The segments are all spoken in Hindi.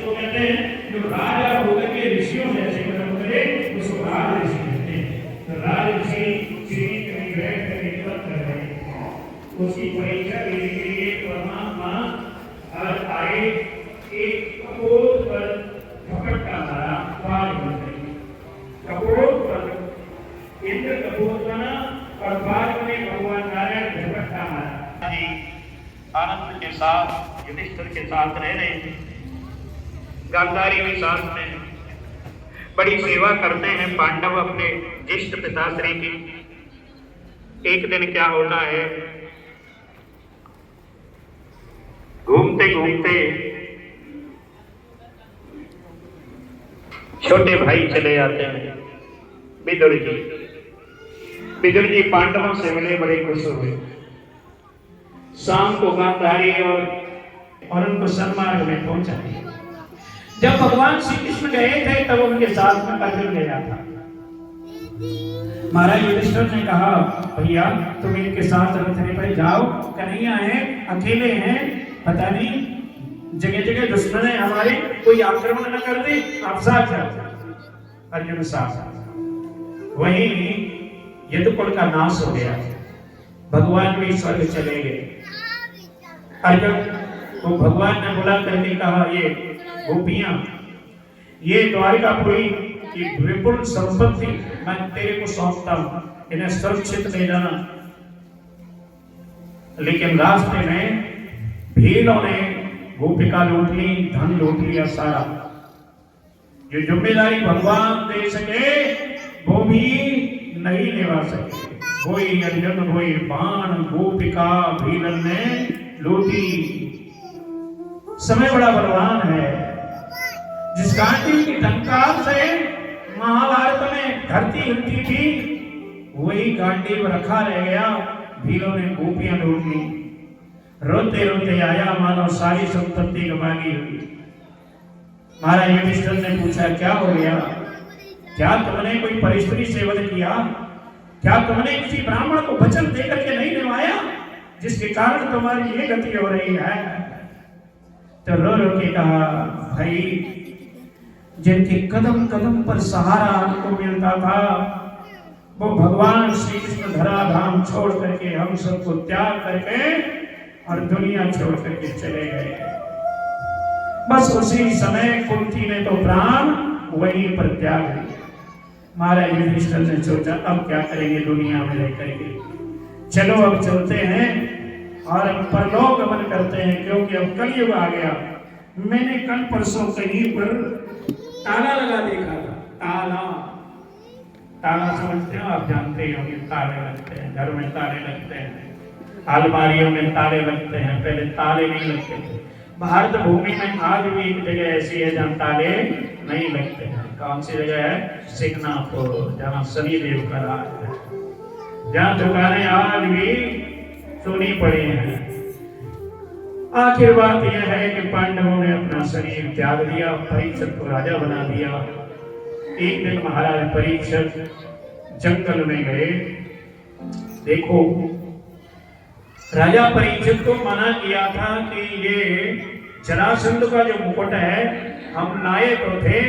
जिसको कहते हैं जो राजा होकर के ऋषियों से ऐसे कर्म करे उसको राज ऋषि कहते हैं। तो राज ऋषि सीढ़ी कहीं बैठ कर निकल कर रहे हैं, उसकी परीक्षा लेने के लिए परमात्मा आए, एक कपोत पर झपट्टा मारा, बाढ़ बन गई। कपोत पर इंद्र कपोत बना और बाद में भगवान नारायण झपट्टा मारा। आनंद के साथ युधिष्ठिर के साथ रह रहे थे, गांधारी भी साथ में बड़ी सेवा करते हैं पांडव अपने ज्येष्ठ पिताश्री की। एक दिन क्या होता है, घूमते घूमते छोटे भाई चले जाते हैं विदुर जी। विदुर जी पांडवों से मिले, बड़े खुश हुए। शाम को गांधारी और उनको सन्मार्ग में पहुंचा दिया। जब भगवान श्री कृष्ण गए थे तब उनके साथ में अर्जुन गया था। महाराज युधिष्ठिर ने कहा भैया तुम इनके साथ रथ पर जाओ, कन्हैया है, अकेले हैं, पता नहीं जगह जगह दुश्मन है हमारे, कोई आक्रमण न कर दे, आप साथ जाओ। अर्जुन साथ। वहीं यदुकुल का नाश हो गया, भगवान भी स्वर्ग चले गए। अर्जुन को भगवान ने बुला करके कहा ये गोपियां, ये द्वारिकापुरी की विपुल संपत्ति मैं तेरे को सौंपता हूं, इन्हें सुरक्षित ले जाना। लेकिन रास्ते में भीलों ने गोपिका लूट ली, धन लूट लिया सारा। जो जिम्मेदारी भगवान दे सके वो भी नहीं निभा सके। वही अर्जुन, वही बाण गोपिका भीलन ने लूटी। समय बड़ा बलवान है। जिस कांटी की टंकार से महाभारत में धरती हिलती थी वही कांटी में रखा रह गया। भीलों ने गोपियां लूट ली। रोते रोते आया, मानो सारी संपत्ति गवा ली हुई। महाराज युधिष्ठिर ने पूछा क्या हो गया, क्या तुमने कोई परिस्त्री सेवन किया, क्या तुमने किसी ब्राह्मण को वचन देकर के नहीं निभाया जिसके कारण तुम्हारी ये गति हो रही है। तो रो रो के कहा भाई जिनके कदम कदम पर सहारा हमको मिलता था वो भगवान श्री कृष्ण धराधाम छोड़ करके हम सबको त्याग करके और दुनिया छोड़ करके चले गए। बस उसी समय कुंती ने तो प्राण वहीं पर त्याग दिया। महाराज युधिष्ठिर ने सोचा अब क्या करेंगे दुनिया में रह करके, चलो अब चलते हैं और परलोक गमन करते हैं, क्योंकि अब कलयुग आ गया। मैंने कल परसों कहीं पर ताला लगा देखा था। ताला ताला समझते हो आप, जानते ही होंगे, ताले लगते हैं घर में, ताले लगते हैं अलमारियों में, ताले लगते हैं। पहले ताले नहीं लगते थे। भारत भूमि में आज भी एक जगह ऐसी है जहाँ ताले नहीं लगते हैं। कौन सी जगह है? सिकनापुर, जहाँ शनिदेव का राज है, जहाँ दुकानें आज भी सुनी पड़ी हैं। आखिर बात यह है कि पांडवों ने अपना शरीर त्याग दिया, परीक्षित को राजा बना दिया। एक दिन महाराज परीक्षित जंगल में गए। देखो राजा परीक्षित को मना किया था कि ये जरासंध का जो मुकुट है हम लाए तो थे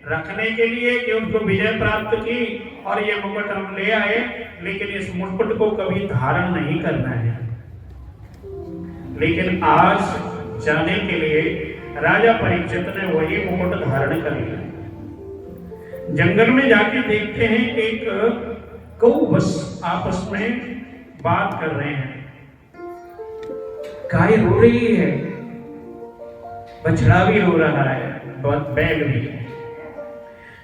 रखने के लिए कि उनको विजय प्राप्त की, और ये मुकुट हम ले आए, लेकिन इस मुकुट को कभी धारण नहीं करना है। लेकिन आज जाने के लिए राजा परीक्षित ने वही मुकुट धारण कर लिया। जंगल में जाके देखते हैं एक गऊ बस आपस में बात कर रहे हैं। गाय रो रही है, बछड़ा भी रो रहा है, बैल भी।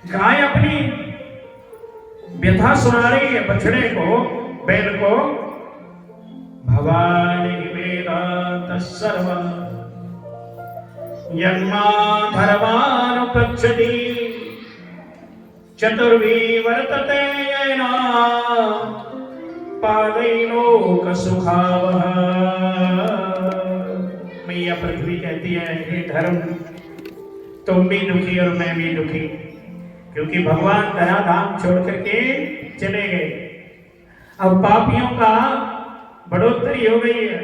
गाय अपनी व्यथा सुना रही है बछड़े को, बैल को। भवानी वेदांत सर्वं यन्मा धर्मानुपक्षति चतुर्वी वर्तते येना पादैलोक सुखावह। मैया पृथ्वी कहती है हे धर्म, तुम भी दुखी और मैं भी दुखी, क्योंकि भगवान धराधाम छोड़ करके चले गए। अब पापियों का बढ़ोतरी हो गई है,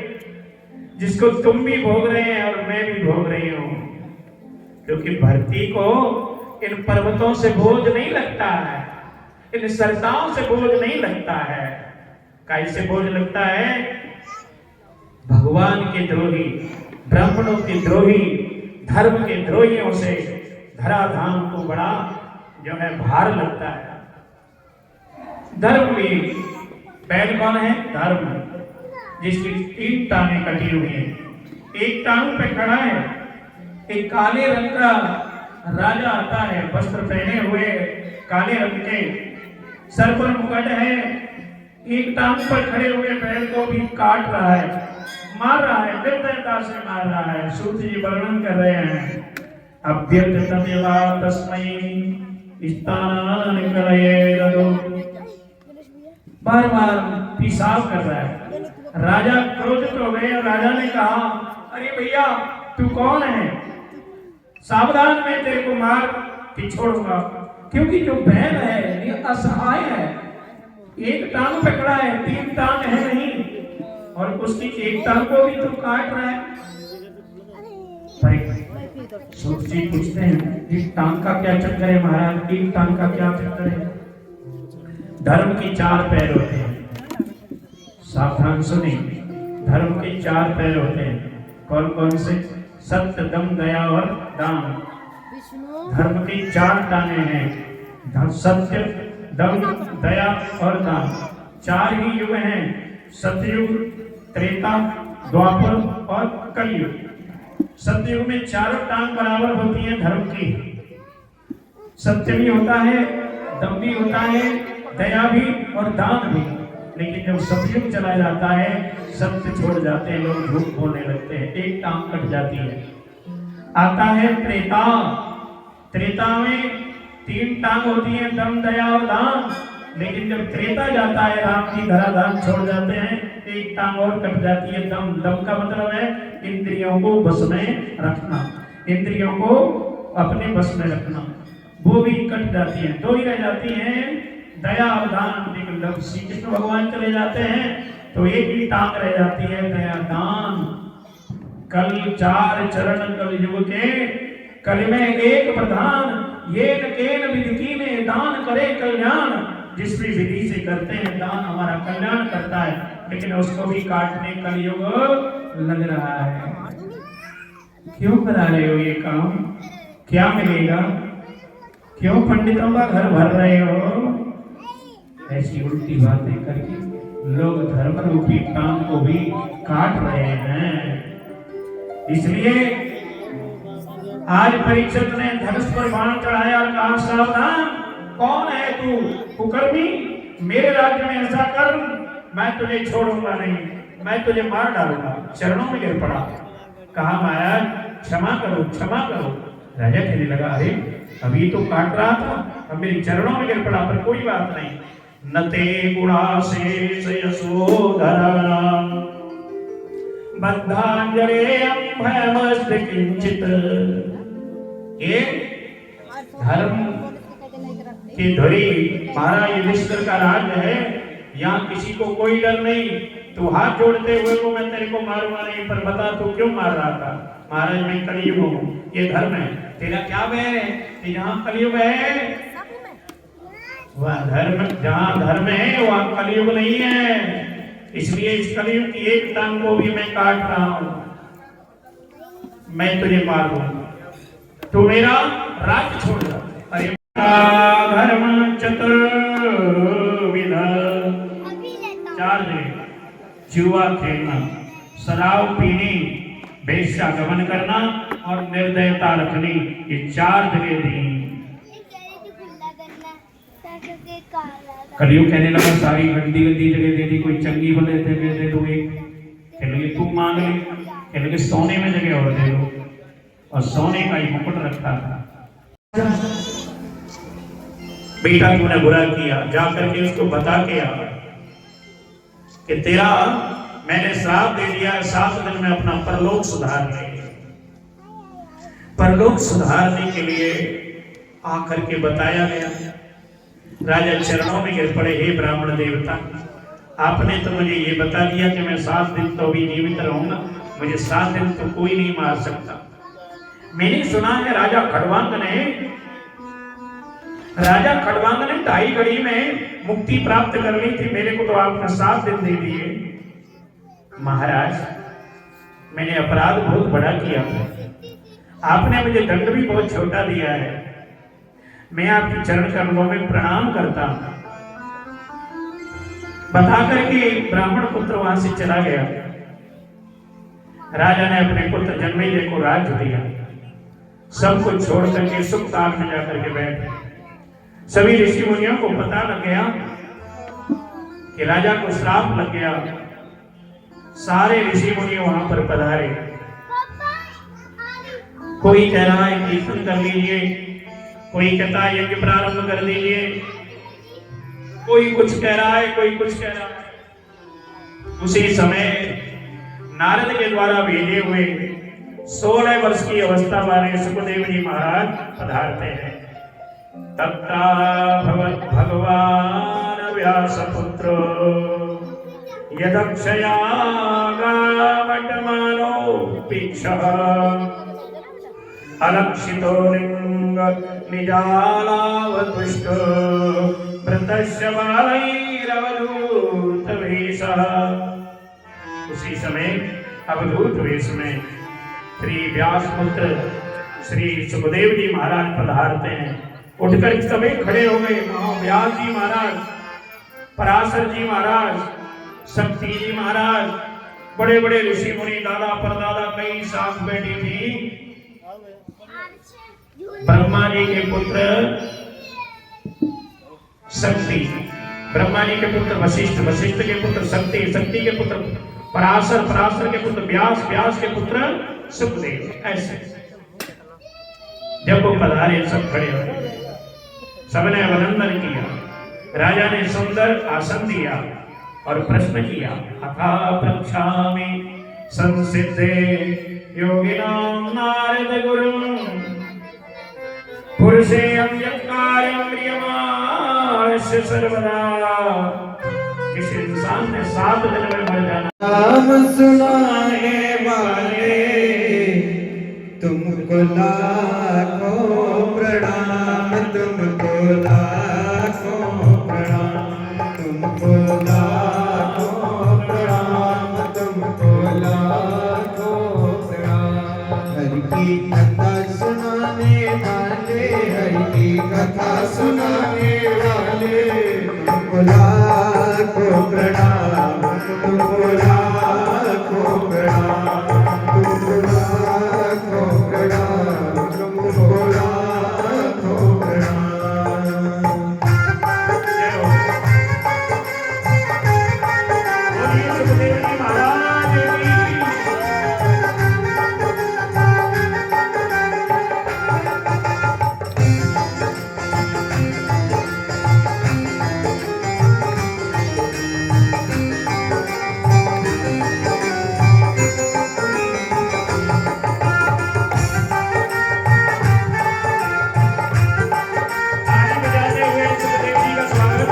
जिसको तुम भी भोग रहे हैं और मैं भी भोग रही हूं। क्योंकि भर्ती को इन पर्वतों से बोझ नहीं लगता है, इन सरताओं से बोझ नहीं लगता है। कैसे बोझ लगता है? भगवान के द्रोही, ब्राह्मणों के द्रोही, धर्म के द्रोहियों से धराधाम को बड़ा जो है भार लगता है। धर्म भी बैल कौन है? धर्म, जिसकी 3 टांगें कटी हुई हैं। एक टांग पे खड़ा है, एक काले रंग का राजा आता है, वस्त्र पहने हुए काले रंग के, सर पर मुकुट है, एक टांग पर खड़े हुए बैल को भी काट रहा है, मार रहा है, निर्दयता से मार रहा है। सूत जी वर्णन कर रहे हैं, अभ्यर्थतमेवा तस्मै स्थानान कलयेरदो। बार बार पेशाब कर रहा है। राजा क्रोधित हो गए और राजा ने कहा, अरे भैया तू कौन है? सावधान, मैं तेरे को मार के छोड़ूंगा, क्योंकि जो बैल है ये असहाय है, एक टांग पकड़ा है, 3 टांग है नहीं, और उसकी एक टांग को भी तो काट रहा है। सूत जी पूछते हैं, एक टांग का क्या चक्कर है महाराज? एक टांग का क्या चक्कर है? धर्म की 4 पैर होते हैं, सावधान सुने, धर्म के 4 पैर होते हैं। कौन कौन से? सत्य, दम, दया और दान। धर्म की 4 टांगे हैं, सत्य, दम, दया और दान। 4 ही युग हैं, सतयुग, त्रेता, द्वापर और कलयुग। सतयुग में 4 टांग बराबर होती हैं धर्म की। सत्य भी होता है, दम भी होता है, दया भी और दान भी। लेकिन जब सतयुग चला जाता है, सत्य छोड़ जाते हैं लोग, झूठ बोलने लगते हैं, एक टांग कट जाती है। आता है त्रेता। त्रेता में 3 टांग होती हैं, दम, दया और दान। लेकिन जब त्रेता जाता है, राम की धराधाम छोड़ जाते हैं, एक टांग और कट जाती है, दम। दम का मतलब है इंद्रियों को बस में रखना, इंद्रियों को अपने बस में रखना, वो भी कट जाती है। 2 ही रह जाती हैं, दया और दान। लेकिन जब श्री कृष्ण भगवान चले जाते हैं तो एक ही टांग रह जाती है, दया दान। कल 4 चरण कल युग के, कल में एक प्रधान, ये केन विधि कीने दान करे कल्याण। जिस भी विधि से करते हैं दान, हमारा कल्याण करता है, लेकिन उसको भी काटने कलयुग लग रहा है। क्यों करा रहे हो ये काम? क्या मिलेगा? क्यों पंडितों का घर भर रहे हो? ऐसी उल्टी बातें करके लोग धर्म रूपी टांग को भी काट रहे हैं। इसलिए आज परीक्षित ने धनुष पर बाण चढ़ाया और कहा, सावधान, कौन है तू कुकर्मी? मेरे राज्य में ऐसा कर, मैं तुझे छोड़ूंगा नहीं, मैं तुझे मार डालूंगा। चरणों में गिर पड़ा, कहा महाराज क्षमा करो, क्षमा करो। राजा कहने लगा, अरे अभी तो काट रहा था, अब मेरे चरणों में गिर पड़ा, पर कोई बात नहीं। नते गुणाशेष यशोधराणाम बद्धांजले भयमस्ति किंचित। ये धर्म की धुरी महाराज युधिष्ठिर का राज्य है, यहाँ किसी को कोई डर नहीं। तू हाथ जोड़ते हुए को मैं तेरे को मारूंगा नहीं, पर बता तू क्यों मार रहा था? महाराज मैं कलयुग हूँ, ये धर्म है। तेरा क्या भय है? जहाँ कलयुग है वह धर्म, जहाँ धर्म है वहाँ कलयुग नहीं है। इसलिए इस कलयुग की एक टांग को भी मैं काट रहा हूँ, मैं तुझे मार दूंगा, तू मेरा राज्य छोड़ जा। अरे धर्म चतुर्विध, 4 जगह जुआ खेलना, शराब पीनी, वेश्या गमन करना और निर्दयता रखनी, ये 4 जगह दी। कलयुग कहने लगा सारी गंदी गंदी जगह दे दी, कोई चंगी वाले जगह दे दो, एक कह लगे तू मांग ले, कह लगे सोने में जगह और दे दो, और सोने का ही मुकुट रखा था। बेटा तूने बुरा किया, जाकर के उसको बता के आ कि तेरा मैंने श्राप दे दिया, 7 दिन में अपना परलोक सुधार ले। परलोक सुधारने के लिए आकर के बताया गया। राजा चरणों में गिर पड़े, हे ब्राह्मण देवता, आपने तो मुझे ये बता दिया कि मैं 7 दिन तो भी जीवित रहूंगा, मुझे 7 दिन तो कोई नहीं मार सकता। मैंने सुना है राजा खड़वांग ने 2.5 घड़ी में मुक्ति प्राप्त कर ली थी, मेरे को तो आपने 7 दिन दे दिए। महाराज, मैंने अपराध बहुत बड़ा किया, आपने मुझे दंड भी बहुत छोटा दिया है। मैं आपके चरण कमलों में प्रणाम करता हूं। बता करके ब्राह्मण पुत्र वहां से चला गया। राजा ने अपने पुत्र जन्मेजय को राज्य दिया। सब कुछ छोड़ करके सुख ताल में जाकर के बैठे। सभी ऋषि मुनियों को पता लग गया कि राजा को श्राप लग गया। सारे ऋषि मुनि वहां पर पधारे। कोई कह रहा है कीर्तन कर लीजिए, कोई कहता है यज्ञ प्रारंभ कर दीजिए, कोई कुछ कह रहा है, कोई कुछ कह रहा है। उसी समय नारद के द्वारा भेजे हुए 16 वर्ष की अवस्था वाले सुखदेव जी महाराज पधारते हैं। तत्ता भगवान व्यास पुत्र यदक्षया गावटमानो पीक्षः अलक्षितो लिंग निजालावतुष्ट प्रतस्य बालैरवधूत वेशः। उसी समय अवधूत वेश में श्री व्यास पुत्र श्री सुखदेव जी महाराज पधारते हैं। उठकर सभी खड़े हो गए। व्यास जी महाराज, पराशर जी महाराज, शक्ति जी महाराज, बड़े बड़े ऋषि मुनि, दादा परदादा कई साथ बैठी थी। ब्रह्मा जी के पुत्र शक्ति, ब्रह्मा जी के पुत्र वशिष्ठ, वशिष्ठ के पुत्र शक्ति, शक्ति के पुत्र पराशर, पराशर के पुत्र व्यास, व्यास के पुत्र सुखदेव। ऐसे जब वो पधारे सब खड़े हो गए, सबने अभिनंदन किया। राजा ने सुंदर आसन दिया और प्रश्न किया। अथा प्रक्षामि संसिद्धे योगिनां नारद गुरुं पुरुषे यत्कार्यं क्रियमाणस्य सर्वदा। किस इंसान ने 7 दिन में मर जाना। नाम सुनाने वाले तुमको लाखों प्रणाम, तुमको लाखों प्रणाम, तुमको लाखों प्रणाम, तुमको लाखों प्रणाम। हरि की कथा सुनाने वाले, हरि की कथा सुनाने वाले, तुमको लाखों प्रणाम, तुमको लाखों प्रणाम, तुमको लाखों प्रणाम, तुमको लाखों प्रणाम। बोलिए सुखदेव जी महाराज की। ताली बजाते हुए सुखदेव जी का स्वागत।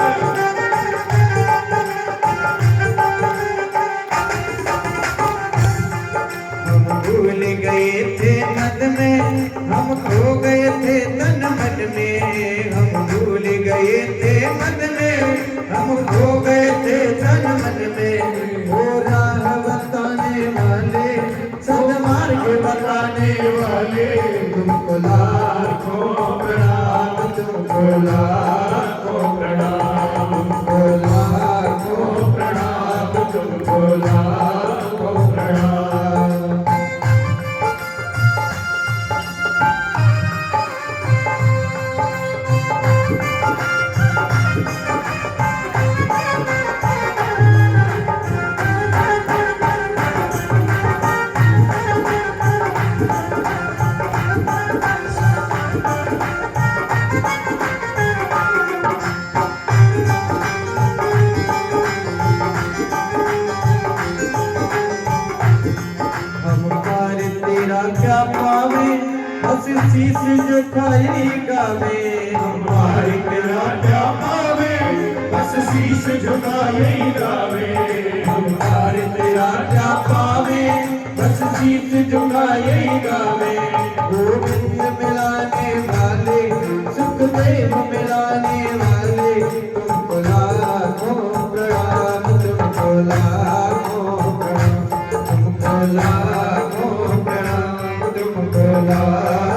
हम भूल गए थे मद में, हम खो गए थे तन मन में। हम भूल गए थे मद में, हम खो गए थे तन मन में। वो राह बताने वाले, सदमार्ग बताने वाले, तुमको लाखों प्रणाम, तुमको लाखों प्रणाम, तुमको लाखों प्रणाम, तुमको लाखों प्रणाम। हम पार तेरा क्या पावे, बस शीश झुकाई गावे। हम पार तेरा क्या पावे, बस शीश झुकाई गावे। हम पार तेरा क्या पावे, बस शीश झुकाई गावे। गोविंद मिलाने वाले सुखदेव मिलाने वाले तुमको लाखों प्रणाम तुमको लाखों प्रणाम तुमको लाखों प्रणाम तुमको लाखों